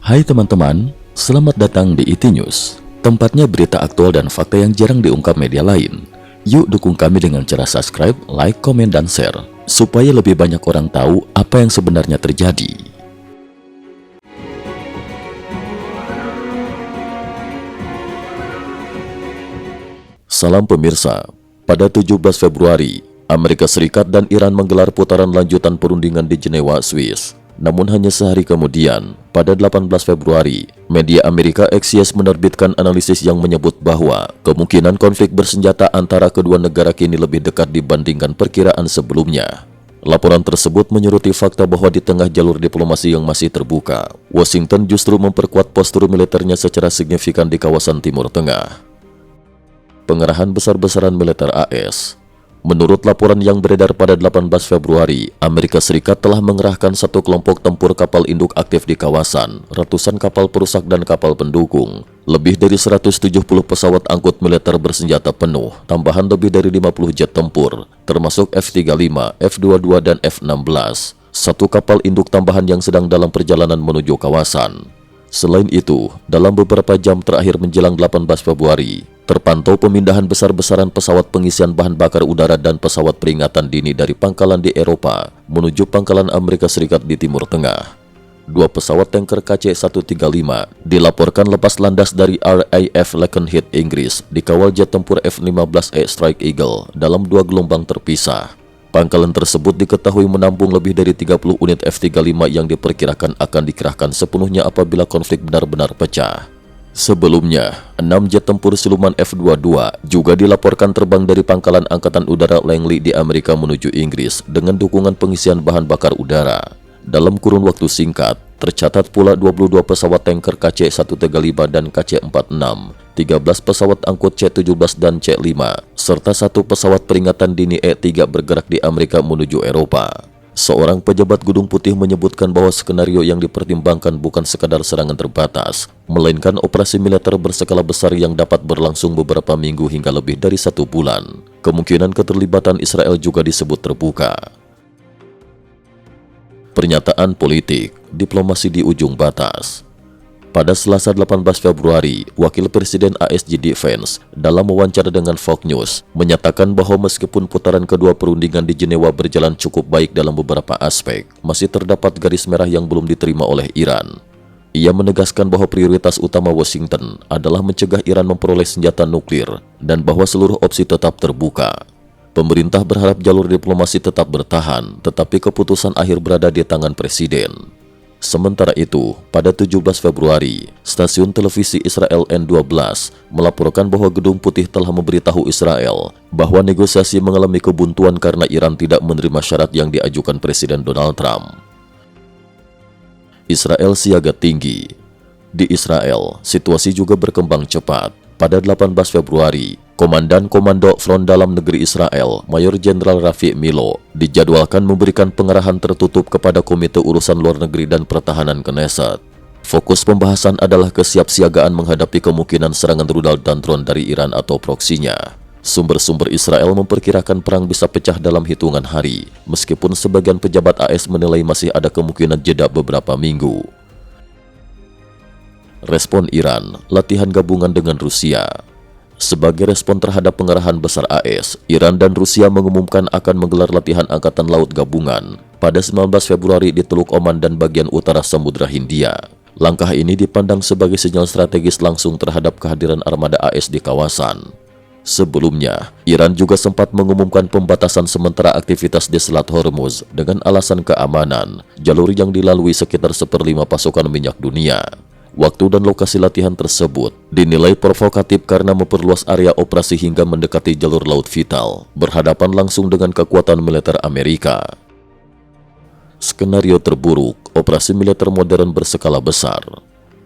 Hai teman-teman, selamat datang di IT News, tempatnya berita aktual dan fakta yang jarang diungkap media lain. Yuk dukung kami dengan cara subscribe, like, komen, dan share, supaya lebih banyak orang tahu apa yang sebenarnya terjadi. Salam pemirsa, pada 17 Februari, Amerika Serikat dan Iran menggelar putaran lanjutan perundingan di Jenewa, Swiss. Namun hanya sehari kemudian, pada 18 Februari, media Amerika Axios menerbitkan analisis yang menyebut bahwa kemungkinan konflik bersenjata antara kedua negara kini lebih dekat dibandingkan perkiraan sebelumnya. Laporan tersebut menyoroti fakta bahwa di tengah jalur diplomasi yang masih terbuka, Washington justru memperkuat postur militernya secara signifikan di kawasan Timur Tengah. Pengerahan besar-besaran militer AS. Menurut laporan yang beredar pada 18 Februari, Amerika Serikat telah mengerahkan satu kelompok tempur kapal induk aktif di kawasan, ratusan kapal perusak dan kapal pendukung, lebih dari 170 pesawat angkut militer bersenjata penuh, tambahan lebih dari 50 jet tempur, termasuk F-35, F-22 dan F-16, satu kapal induk tambahan yang sedang dalam perjalanan menuju kawasan. Selain itu, dalam beberapa jam terakhir menjelang 18 Februari, terpantau pemindahan besar-besaran pesawat pengisian bahan bakar udara dan pesawat peringatan dini dari pangkalan di Eropa menuju pangkalan Amerika Serikat di Timur Tengah. Dua pesawat tanker KC-135 dilaporkan lepas landas dari RAF Lakenheath, Inggris, dikawal jet tempur F-15E Strike Eagle dalam dua gelombang terpisah. Pangkalan tersebut diketahui menampung lebih dari 30 unit F-35 yang diperkirakan akan dikerahkan sepenuhnya apabila konflik benar-benar pecah. Sebelumnya, 6 jet tempur siluman F-22 juga dilaporkan terbang dari pangkalan Angkatan Udara Langley di Amerika menuju Inggris dengan dukungan pengisian bahan bakar udara. Dalam kurun waktu singkat, tercatat pula 22 pesawat tanker KC-135 dan KC-46, 13 pesawat angkut C-17 dan C-5, serta satu pesawat peringatan dini E-3 bergerak di Amerika menuju Eropa. Seorang pejabat Gedung Putih menyebutkan bahwa skenario yang dipertimbangkan bukan sekadar serangan terbatas, melainkan operasi militer berskala besar yang dapat berlangsung beberapa minggu hingga lebih dari 1 bulan. Kemungkinan keterlibatan Israel juga disebut terbuka. Pernyataan politik, diplomasi di ujung batas. Pada Selasa 18 Februari, Wakil Presiden AS JD Vance dalam wawancara dengan Fox News menyatakan bahwa meskipun putaran kedua perundingan di Jenewa berjalan cukup baik dalam beberapa aspek, masih terdapat garis merah yang belum diterima oleh Iran. Ia menegaskan bahwa prioritas utama Washington adalah mencegah Iran memperoleh senjata nuklir dan bahwa seluruh opsi tetap terbuka. Pemerintah berharap jalur diplomasi tetap bertahan, tetapi keputusan akhir berada di tangan Presiden. Sementara itu, pada 17 Februari, stasiun televisi Israel N12 melaporkan bahwa Gedung Putih telah memberitahu Israel bahwa negosiasi mengalami kebuntuan karena Iran tidak menerima syarat yang diajukan Presiden Donald Trump. Israel siaga tinggi. Di Israel, situasi juga berkembang cepat. Pada 18 Februari, Komandan Komando Front Dalam Negeri Israel, Mayor Jenderal Rafi Milo, dijadwalkan memberikan pengarahan tertutup kepada Komite Urusan Luar Negeri dan Pertahanan Knesset. Fokus pembahasan adalah kesiapsiagaan menghadapi kemungkinan serangan rudal dan drone dari Iran atau proksinya. Sumber-sumber Israel memperkirakan perang bisa pecah dalam hitungan hari, meskipun sebagian pejabat AS menilai masih ada kemungkinan jeda beberapa minggu. Respon Iran, latihan gabungan dengan Rusia. Sebagai respon terhadap pengerahan besar AS, Iran dan Rusia mengumumkan akan menggelar latihan angkatan laut gabungan pada 19 Februari di Teluk Oman dan bagian utara Samudra Hindia. Langkah ini dipandang sebagai sinyal strategis langsung terhadap kehadiran armada AS di kawasan. Sebelumnya, Iran juga sempat mengumumkan pembatasan sementara aktivitas di Selat Hormuz dengan alasan keamanan, jalur yang dilalui sekitar 1/5 pasokan minyak dunia. Waktu dan lokasi latihan tersebut dinilai provokatif karena memperluas area operasi hingga mendekati jalur laut vital, berhadapan langsung dengan kekuatan militer Amerika. Skenario terburuk, operasi militer modern berskala besar.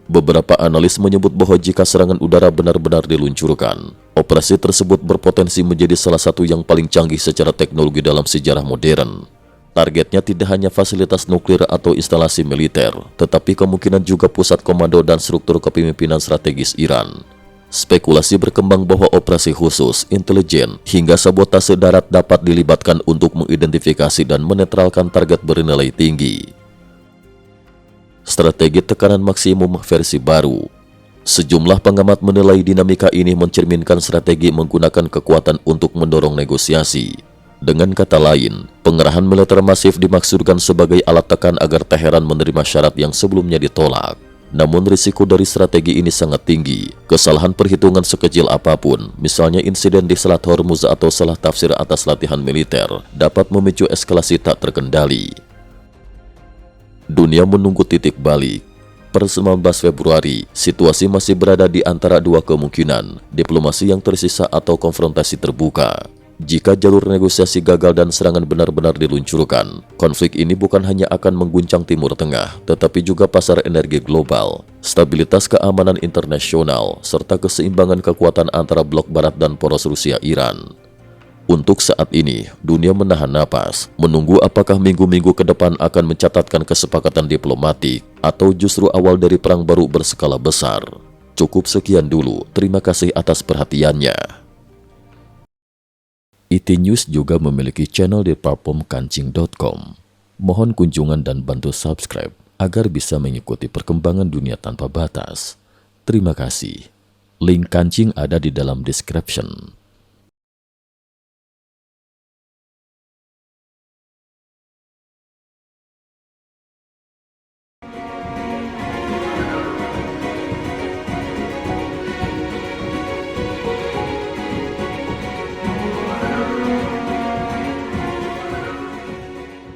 Beberapa analis menyebut bahwa jika serangan udara benar-benar diluncurkan, operasi tersebut berpotensi menjadi salah satu yang paling canggih secara teknologi dalam sejarah modern. Targetnya tidak hanya fasilitas nuklir atau instalasi militer, tetapi kemungkinan juga pusat komando dan struktur kepemimpinan strategis Iran. Spekulasi berkembang bahwa operasi khusus, intelijen, hingga sabotase darat dapat dilibatkan untuk mengidentifikasi dan menetralkan target bernilai tinggi. strategi tekanan maksimum versi baru. Sejumlah pengamat menilai dinamika ini mencerminkan strategi menggunakan kekuatan untuk mendorong negosiasi. Dengan kata lain, pengerahan militer masif dimaksudkan sebagai alat tekan agar Teheran menerima syarat yang sebelumnya ditolak. Namun risiko dari strategi ini sangat tinggi. Kesalahan perhitungan sekecil apapun, misalnya insiden di Selat Hormuz atau salah tafsir atas latihan militer, dapat memicu eskalasi tak terkendali. Dunia menunggu titik balik. Per 19 Februari, situasi masih berada di antara dua kemungkinan, diplomasi yang tersisa atau konfrontasi terbuka. Jika jalur negosiasi gagal dan serangan benar-benar diluncurkan, konflik ini bukan hanya akan mengguncang Timur Tengah, tetapi juga pasar energi global, stabilitas keamanan internasional, serta keseimbangan kekuatan antara blok Barat dan poros Rusia-Iran. Untuk saat ini, dunia menahan napas, menunggu apakah minggu-minggu ke depan akan mencatatkan kesepakatan diplomatik, atau justru awal dari perang baru berskala besar. Cukup sekian dulu, terima kasih atas perhatiannya. IT News juga memiliki channel di platform kancing.com. Mohon kunjungan dan bantu subscribe agar bisa mengikuti perkembangan dunia tanpa batas. Terima kasih. Link Kancing ada di dalam description.